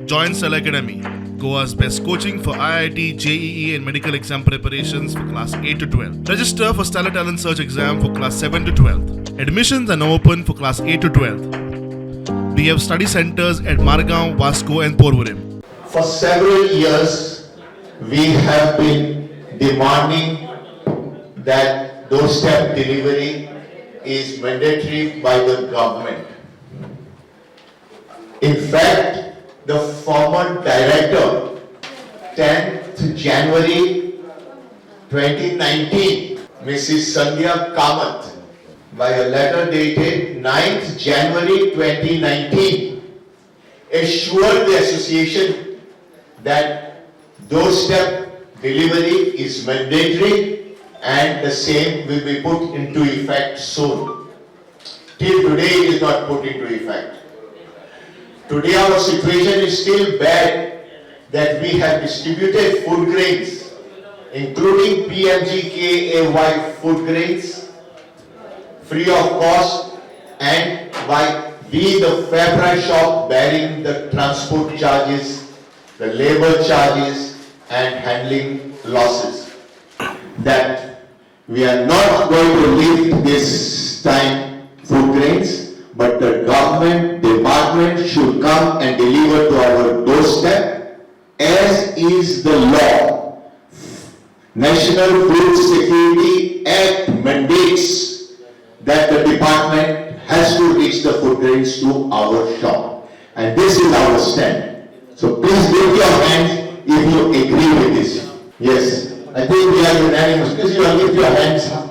Join Cell Academy, Goa's best coaching for IIT, JEE, and medical exam preparations for class 8 to 12. Register for Stellar Talent Search exam for class 7 to 12. Admissions are now open for class 8 to 12. We have study centers at Margao, Vasco, and Porvorim. For several years, we have been demanding that doorstep delivery is mandatory by the government. In fact, the former director, 10th January 2019, Mrs. Sandhya Kamath, by a letter dated 9th January 2019, assured the association that doorstep delivery is mandatory and the same will be put into effect soon. Till today it is not put into effect. Today our situation is still bad that we have distributed food grains, including PMGKAY food grains, free of cost, and by we the fair price shop bearing the transport charges, the labor charges and handling losses. That we are not going to lift this time food grains, but the government department should come and deliver to our doorstep as is the law. National Food Security Act mandates that the department has to reach the food grains to our shop. And this is our stand. So please lift your hands if you agree with this. Yes, I think we are unanimous. Please lift your hands.